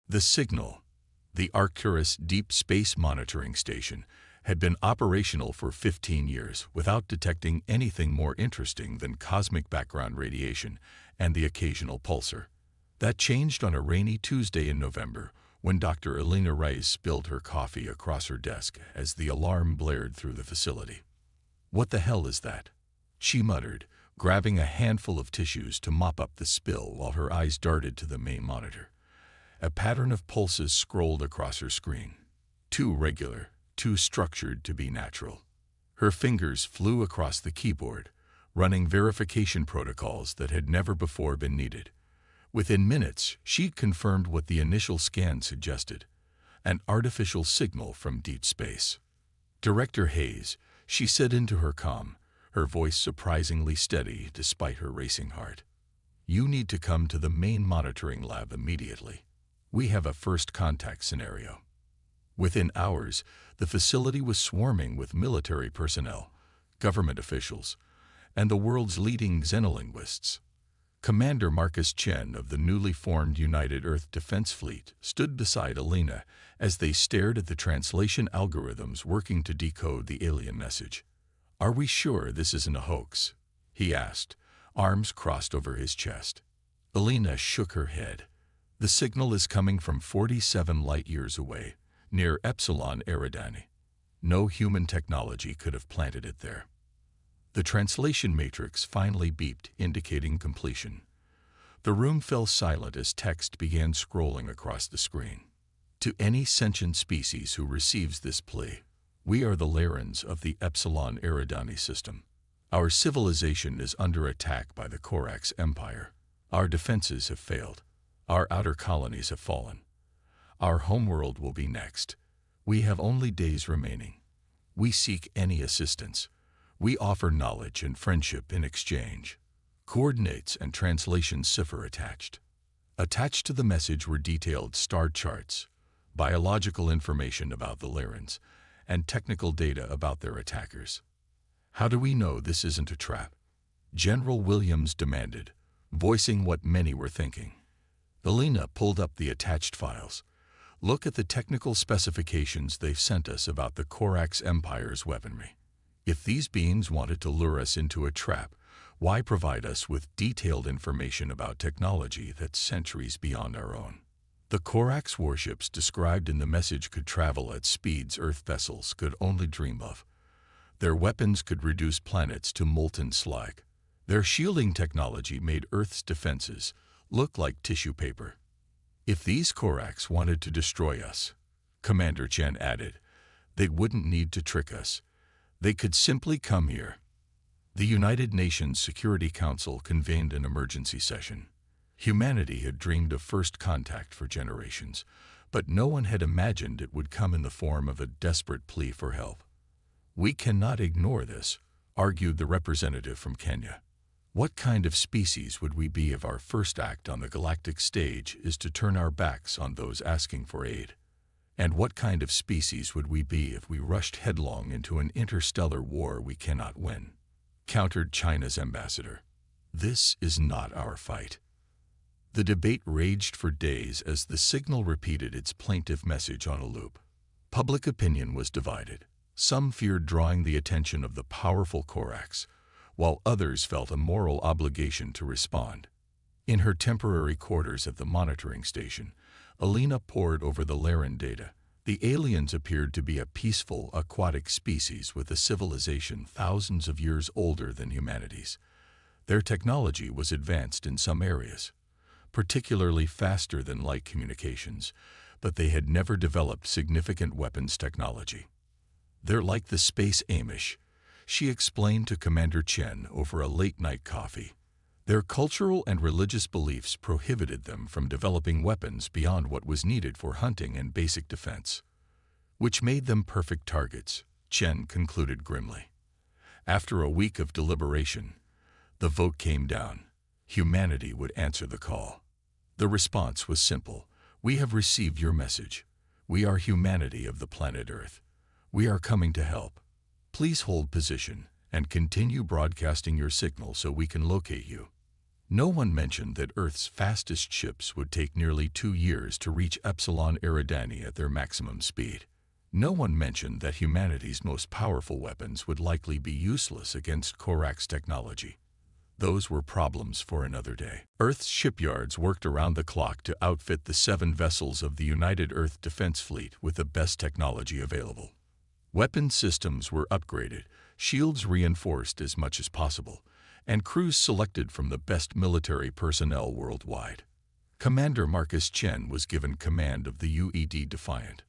The signal, the Arcturus Deep Space Monitoring Station, had been operational for 15 years without detecting anything more interesting than cosmic background radiation and the occasional pulsar. That changed on a rainy Tuesday in November when Dr. Alina Reyes spilled her coffee across her desk as the alarm blared through the facility. "What the hell is that?" she muttered, grabbing a handful of tissues to mop up the spill while her eyes darted to the main monitor. A pattern of pulses scrolled across her screen. Too regular, too structured to be natural. Her fingers flew across the keyboard, running verification protocols that had never before been needed. Within minutes, she'd confirmed what the initial scan suggested: an artificial signal from deep space. "Director Hayes," she said into her comm, her voice surprisingly steady despite her racing heart. "You need to come to the main monitoring lab immediately. We have a first contact scenario." Within hours, the facility was swarming with military personnel, government officials, and the world's leading xenolinguists. Commander Marcus Chen of the newly formed United Earth Defense Fleet stood beside Alina as they stared at the translation algorithms working to decode the alien message. "Are we sure this isn't a hoax?" he asked, arms crossed over his chest. Alina shook her head. "The signal is coming from 47 light-years away, near Epsilon Eridani. No human technology could have planted it there." The translation matrix finally beeped, indicating completion. The room fell silent as text began scrolling across the screen. "To any sentient species who receives this plea, we are the Larans of the Epsilon Eridani system. Our civilization is under attack by the Corax Empire. Our defenses have failed. Our outer colonies have fallen. Our homeworld will be next. We have only days remaining. We seek any assistance. We offer knowledge and friendship in exchange." Coordinates and translation cipher attached. Attached to the message were detailed star charts, biological information about the Larans, and technical data about their attackers. "How do we know this isn't a trap?" General Williams demanded, voicing what many were thinking. Alina pulled up the attached files. "Look at the technical specifications they've sent us about the Corax Empire's weaponry. If these beings wanted to lure us into a trap, why provide us with detailed information about technology that's centuries beyond our own?" The Corax warships described in the message could travel at speeds Earth vessels could only dream of. Their weapons could reduce planets to molten slag. Their shielding technology made Earth's defenses look like tissue paper. "If these Corax wanted to destroy us," Commander Chen added, "they wouldn't need to trick us. They could simply come here." The United Nations Security Council convened an emergency session. Humanity had dreamed of first contact for generations, but no one had imagined it would come in the form of a desperate plea for help. "We cannot ignore this," argued the representative from Kenya. "What kind of species would we be if our first act on the galactic stage is to turn our backs on those asking for aid? And what kind of species would we be if we rushed headlong into an interstellar war we cannot win?" countered China's ambassador. "This is not our fight." The debate raged for days as the signal repeated its plaintive message on a loop. Public opinion was divided. Some feared drawing the attention of the powerful Corax, while others felt a moral obligation to respond. In her temporary quarters at the monitoring station, Alina pored over the Laran data. The aliens appeared to be a peaceful, aquatic species with a civilization thousands of years older than humanity's. Their technology was advanced in some areas, particularly faster than light communications, but they had never developed significant weapons technology. "They're like the space Amish," she explained to Commander Chen over a late-night coffee. Their cultural and religious beliefs prohibited them from developing weapons beyond what was needed for hunting and basic defense, which made them perfect targets, Chen concluded grimly. After a week of deliberation, the vote came down. Humanity would answer the call. The response was simple: "We have received your message. We are humanity of the planet Earth. We are coming to help. Please hold position and continue broadcasting your signal so we can locate you." No one mentioned that Earth's fastest ships would take nearly 2 years to reach Epsilon Eridani at their maximum speed. No one mentioned that humanity's most powerful weapons would likely be useless against Corax technology. Those were problems for another day. Earth's shipyards worked around the clock to outfit the 7 vessels of the United Earth Defense Fleet with the best technology available. Weapon systems were upgraded, shields reinforced as much as possible, and crews selected from the best military personnel worldwide. Commander Marcus Chen was given command of the UED Defiant,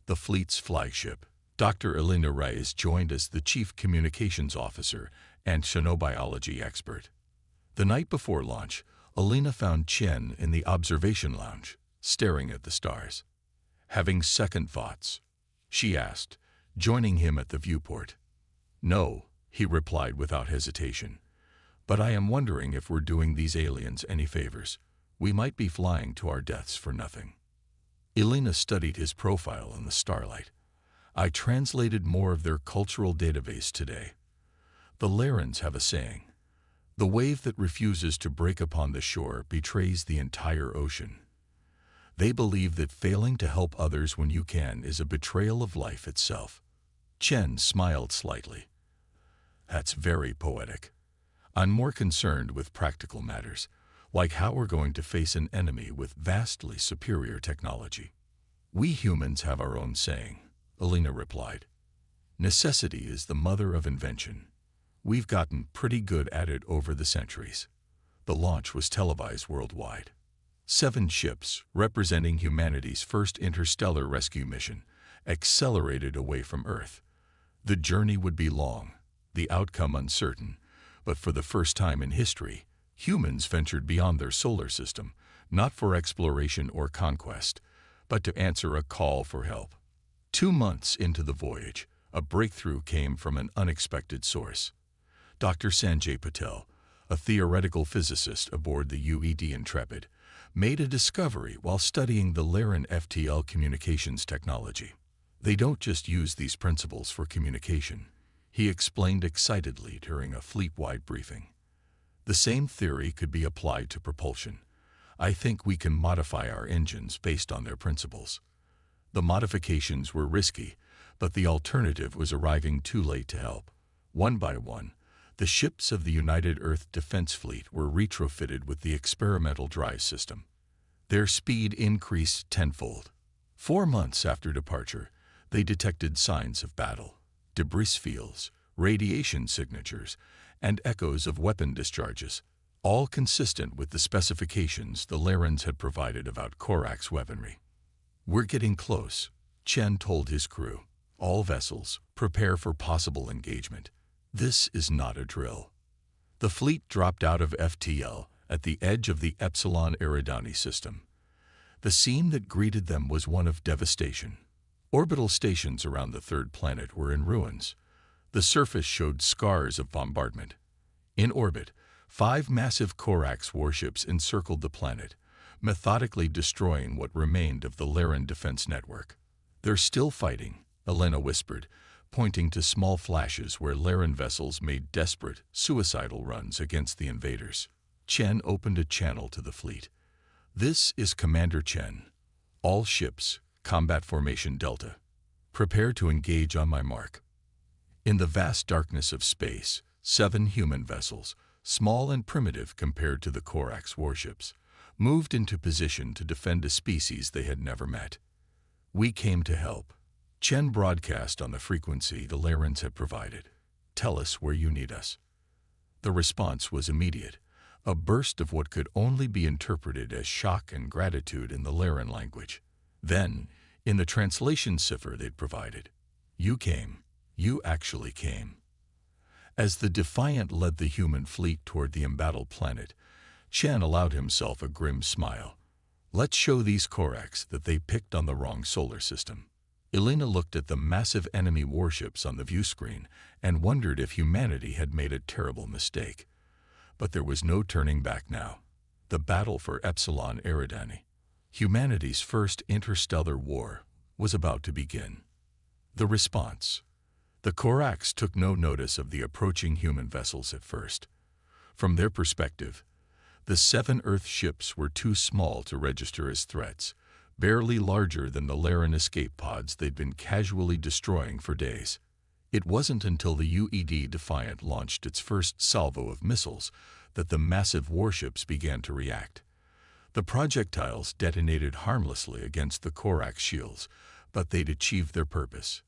the fleet's flagship. Dr. Elena Reyes joined as the chief communications officer and xenobiology expert. The night before launch, Elena found Chen in the observation lounge, staring at the stars. Having second thoughts, she asked, joining him at the viewport. "No," he replied without hesitation. "But I am wondering if we're doing these aliens any favors. We might be flying to our deaths for nothing." Elena studied his profile in the starlight. "I translated more of their cultural database today. The Larans have a saying, 'The wave that refuses to break upon the shore betrays the entire ocean.' They believe that failing to help others when you can is a betrayal of life itself." Chen smiled slightly. "That's very poetic. I'm more concerned with practical matters, like how we're going to face an enemy with vastly superior technology." "We humans have our own saying," Elena replied. "Necessity is the mother of invention. We've gotten pretty good at it over the centuries." The launch was televised worldwide. 7 ships, representing humanity's first interstellar rescue mission, accelerated away from Earth. The journey would be long, the outcome uncertain, but for the first time in history, humans ventured beyond their solar system, not for exploration or conquest, but to answer a call for help. 2 months into the voyage, a breakthrough came from an unexpected source. Dr. Sanjay Patel, a theoretical physicist aboard the UED Intrepid, made a discovery while studying the Laran FTL communications technology. "They don't just use these principles for communication," he explained excitedly during a fleet-wide briefing. "The same theory could be applied to propulsion. I think we can modify our engines based on their principles." The modifications were risky, but the alternative was arriving too late to help. One by one, the ships of the United Earth Defense Fleet were retrofitted with the experimental drive system. Their speed increased tenfold. 4 months after departure, they detected signs of battle, debris fields, radiation signatures, and echoes of weapon discharges, all consistent with the specifications the Larans had provided about Corax weaponry. "We're getting close," Chen told his crew. "All vessels, prepare for possible engagement. This is not a drill." The fleet dropped out of FTL at the edge of the Epsilon Eridani system. The scene that greeted them was one of devastation. Orbital stations around the third planet were in ruins. The surface showed scars of bombardment. In orbit, 5 massive Corax warships encircled the planet, methodically destroying what remained of the Laran defense network. "They're still fighting," Elena whispered, pointing to small flashes where Laran vessels made desperate, suicidal runs against the invaders. Chen opened a channel to the fleet. "This is Commander Chen. All ships, Combat Formation Delta. Prepare to engage on my mark." In the vast darkness of space, 7 human vessels, small and primitive compared to the Corax warships, moved into position to defend a species they had never met. "We came to help." Chen broadcast on the frequency the Larans had provided. "Tell us where you need us." The response was immediate, a burst of what could only be interpreted as shock and gratitude in the Laran language. Then, in the translation cipher they'd provided, "You came. You actually came." As the Defiant led the human fleet toward the embattled planet, Chen allowed himself a grim smile. "Let's show these Corax that they picked on the wrong solar system." Elena looked at the massive enemy warships on the view screen and wondered if humanity had made a terrible mistake. But there was no turning back now. The battle for Epsilon Eridani, humanity's first interstellar war, was about to begin. The response. The Corax took no notice of the approaching human vessels at first. From their perspective, The 7 Earth ships were too small to register as threats, barely larger than the Laren escape pods they'd been casually destroying for days. It wasn't until the UED Defiant launched its first salvo of missiles that the massive warships began to react. The projectiles detonated harmlessly against the Corax shields, but they'd achieved their purpose.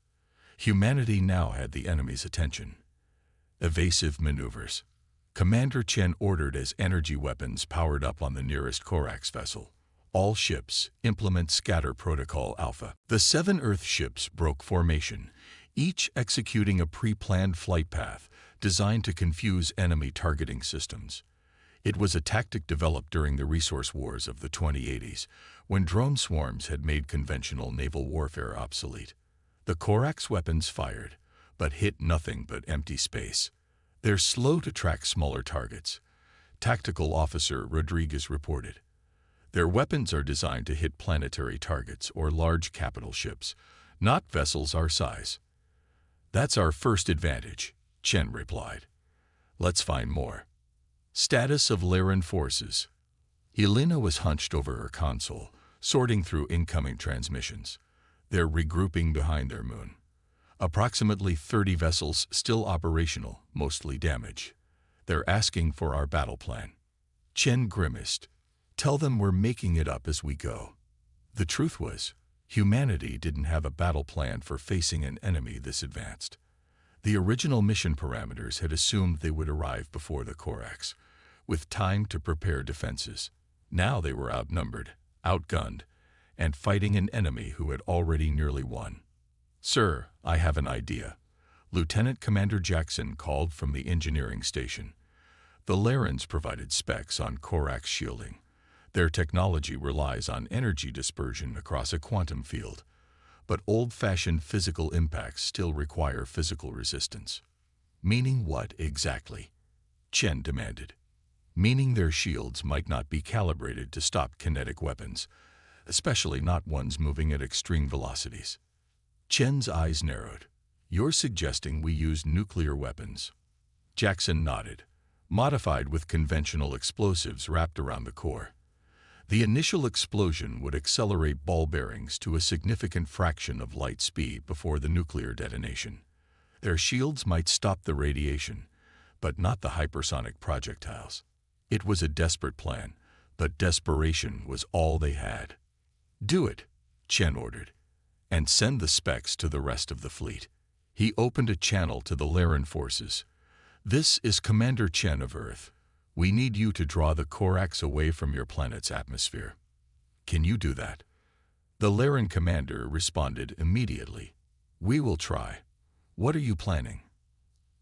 Humanity now had the enemy's attention. Evasive maneuvers. Commander Chen ordered as energy weapons powered up on the nearest Corax vessel. All ships implement Scatter Protocol Alpha. The 7 Earth ships broke formation, each executing a pre-planned flight path designed to confuse enemy targeting systems. It was a tactic developed during the resource wars of the 2080s, when drone swarms had made conventional naval warfare obsolete. The Corax weapons fired, but hit nothing but empty space. They're slow to track smaller targets, Tactical Officer Rodriguez reported. Their weapons are designed to hit planetary targets or large capital ships, not vessels our size. That's our first advantage, Chen replied. Let's find more. Status of Laren forces. Helena was hunched over her console, sorting through incoming transmissions. They're regrouping behind their moon. Approximately 30 vessels still operational, mostly damaged. They're asking for our battle plan. Chen grimaced. Tell them we're making it up as we go. The truth was, humanity didn't have a battle plan for facing an enemy this advanced. The original mission parameters had assumed they would arrive before the Corax, with time to prepare defenses. Now they were outnumbered, outgunned, and fighting an enemy who had already nearly won. Sir, I have an idea. Lieutenant Commander Jackson called from the engineering station. The Larans provided specs on Corax shielding. Their technology relies on energy dispersion across a quantum field, but old-fashioned physical impacts still require physical resistance. Meaning what exactly? Chen demanded. Meaning their shields might not be calibrated to stop kinetic weapons, especially not ones moving at extreme velocities. Chen's eyes narrowed. You're suggesting we use nuclear weapons? Jackson nodded. Modified with conventional explosives wrapped around the core. The initial explosion would accelerate ball bearings to a significant fraction of light speed before the nuclear detonation. Their shields might stop the radiation, but not the hypersonic projectiles. It was a desperate plan, but desperation was all they had. Do it, Chen ordered, and send the specs to the rest of the fleet. He opened a channel to the Laren forces. This is Commander Chen of Earth. We need you to draw the Corax away from your planet's atmosphere. Can you do that? The Laren commander responded immediately. We will try. What are you planning?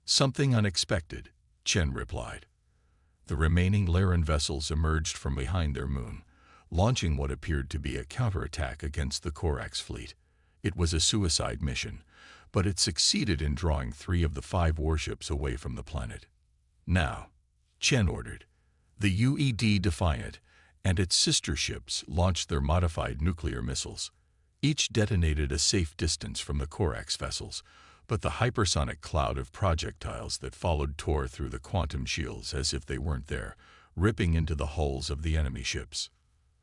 Something unexpected, Chen replied. The remaining Laren vessels emerged from behind their moon, launching what appeared to be a counterattack against the Corax fleet. It was a suicide mission, but it succeeded in drawing 3 of the 5 warships away from the planet. Now, Chen ordered, the UED Defiant and its sister ships launched their modified nuclear missiles. Each detonated a safe distance from the Corax vessels, but the hypersonic cloud of projectiles that followed tore through the quantum shields as if they weren't there, ripping into the hulls of the enemy ships.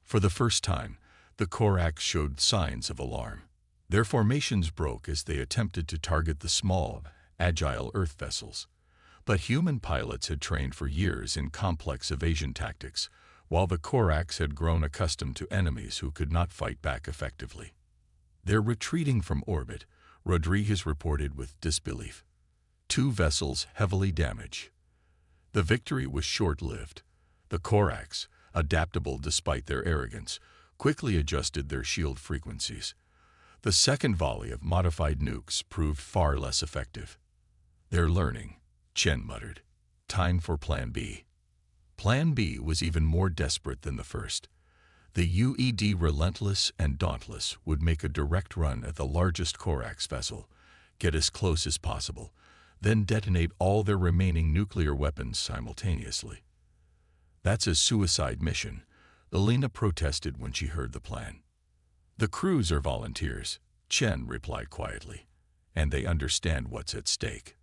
For the first time, the Corax showed signs of alarm. Their formations broke as they attempted to target the small, agile Earth vessels. But human pilots had trained for years in complex evasion tactics, while the Corax had grown accustomed to enemies who could not fight back effectively. They're retreating from orbit, Rodriguez reported with disbelief. 2 vessels heavily damaged. The victory was short-lived. The Corax, adaptable despite their arrogance, quickly adjusted their shield frequencies. The second volley of modified nukes proved far less effective. They're learning, Chen muttered. Time for Plan B. Plan B was even more desperate than the first. The UED Relentless and Dauntless would make a direct run at the largest Corax vessel, get as close as possible, then detonate all their remaining nuclear weapons simultaneously. That's a suicide mission, Elena protested when she heard the plan. The crews are volunteers, Chen replied quietly, and they understand what's at stake.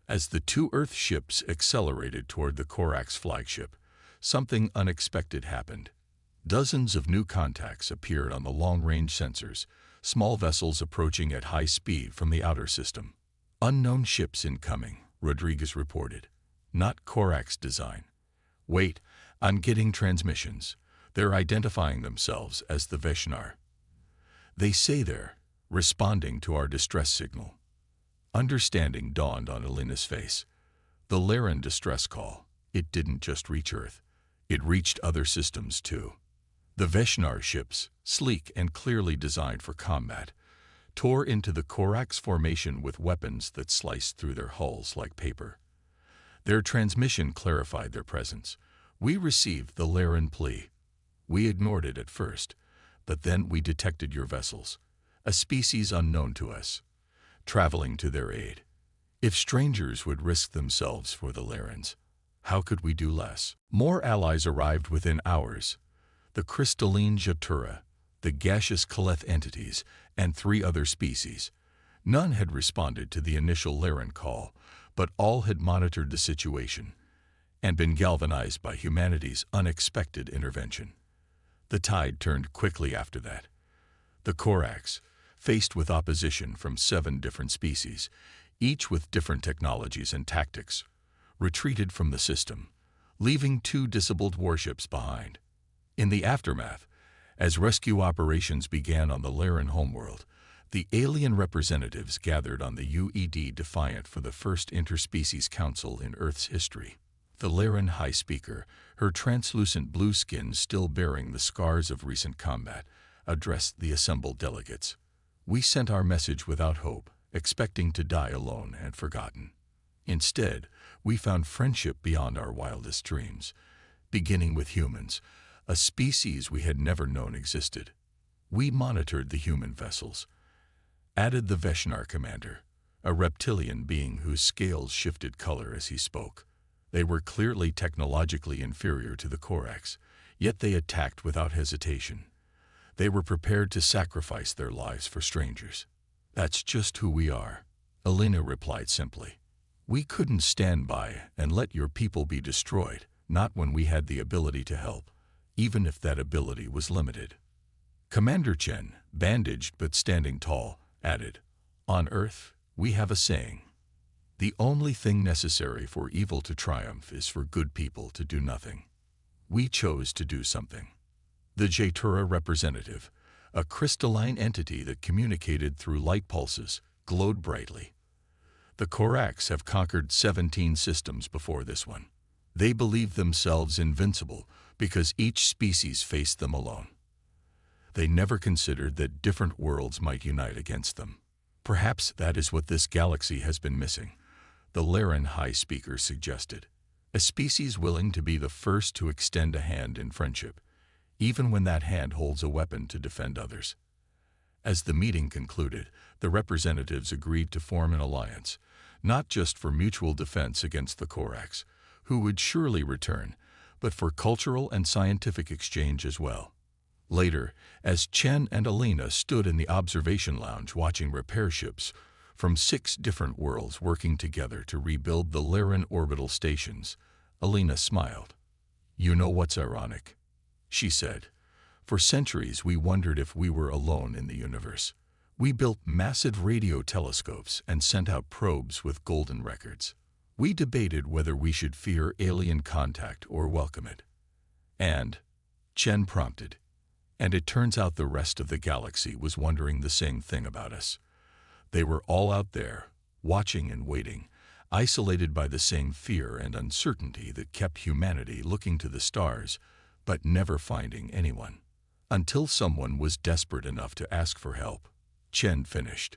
As the 2 Earth ships accelerated toward the Corax flagship, something unexpected happened. Dozens of new contacts appeared on the long-range sensors, small vessels approaching at high speed from the outer system. Unknown ships incoming, Rodriguez reported. Not Corax design. Wait, I'm getting transmissions. They're identifying themselves as the Veshnar. They say they're responding to our distress signal. Understanding dawned on Alina's face. The Laren distress call, it didn't just reach Earth. It reached other systems too. The Veshnar ships, sleek and clearly designed for combat, tore into the Corax formation with weapons that sliced through their hulls like paper. Their transmission clarified their presence. We received the Laren plea. We ignored it at first, but then we detected your vessels, a species unknown to us, traveling to their aid. If strangers would risk themselves for the Larens, how could we do less? More allies arrived within hours. The crystalline Jatura, the gaseous Kaleth entities, and 3 other species. None had responded to the initial Laren call, but all had monitored the situation and been galvanized by humanity's unexpected intervention. The tide turned quickly after that. The Corax, faced with opposition from 7 different species, each with different technologies and tactics, retreated from the system, leaving 2 disabled warships behind. In the aftermath, as rescue operations began on the Laren homeworld, the alien representatives gathered on the UED Defiant for the first interspecies council in Earth's history. The Laren High Speaker, her translucent blue skin still bearing the scars of recent combat, addressed the assembled delegates. We sent our message without hope, expecting to die alone and forgotten. Instead, we found friendship beyond our wildest dreams, beginning with humans, a species we had never known existed. We monitored the human vessels, added the Veshnar commander, a reptilian being whose scales shifted color as he spoke. They were clearly technologically inferior to the Corax, yet they attacked without hesitation. They were prepared to sacrifice their lives for strangers. That's just who we are, Alina replied simply. We couldn't stand by and let your people be destroyed, not when we had the ability to help, even if that ability was limited. Commander Chen, bandaged but standing tall, added, On Earth, we have a saying. The only thing necessary for evil to triumph is for good people to do nothing. We chose to do something. The Jatura representative, a crystalline entity that communicated through light pulses, glowed brightly. The Corax have conquered 17 systems before this one. They believed themselves invincible because each species faced them alone. They never considered that different worlds might unite against them. Perhaps that is what this galaxy has been missing, the Laren High Speaker suggested. A species willing to be the first to extend a hand in friendship, even when that hand holds a weapon to defend others. As the meeting concluded, the representatives agreed to form an alliance, not just for mutual defense against the Corax, who would surely return, but for cultural and scientific exchange as well. Later, as Chen and Alina stood in the observation lounge watching repair ships from 6 different worlds working together to rebuild the Laren orbital stations, Alina smiled. You know what's ironic? She said. For centuries we wondered if we were alone in the universe. We built massive radio telescopes and sent out probes with golden records. We debated whether we should fear alien contact or welcome it. And, Chen prompted, and it turns out the rest of the galaxy was wondering the same thing about us. They were all out there, watching and waiting, isolated by the same fear and uncertainty that kept humanity looking to the stars, but never finding anyone. Until someone was desperate enough to ask for help, Chen finished,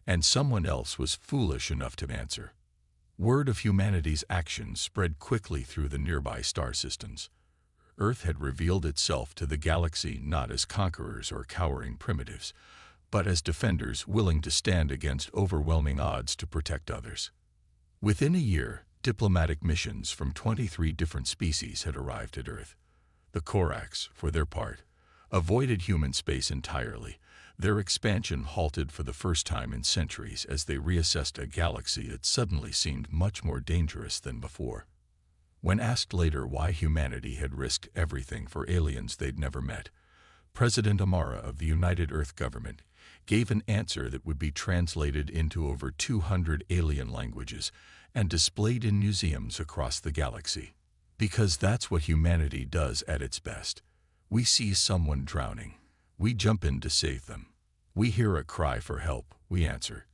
and someone else was foolish enough to answer. Word of humanity's actions spread quickly through the nearby star systems. Earth had revealed itself to the galaxy not as conquerors or cowering primitives, but as defenders willing to stand against overwhelming odds to protect others. Within a year, diplomatic missions from 23 different species had arrived at Earth. The Corax, for their part, avoided human space entirely. Their expansion halted for the first time in centuries as they reassessed a galaxy that suddenly seemed much more dangerous than before. When asked later why humanity had risked everything for aliens they'd never met, President Amara of the United Earth Government gave an answer that would be translated into over 200 alien languages and displayed in museums across the galaxy. Because that's what humanity does at its best. We see someone drowning. We jump in to save them. We hear a cry for help. We answer.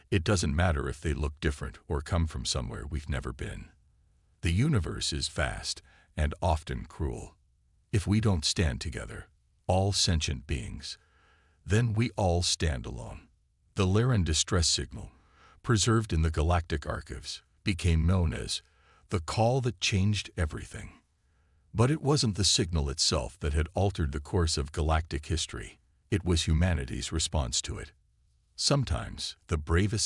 It doesn't matter if they look different or come from somewhere we've never been. The universe is vast and often cruel. If we don't stand together, all sentient beings, then we all stand alone. The Laren distress signal, preserved in the Galactic Archives, became known as the call that changed everything. But it wasn't the signal itself that had altered the course of galactic history. It was humanity's response to it. Sometimes the bravest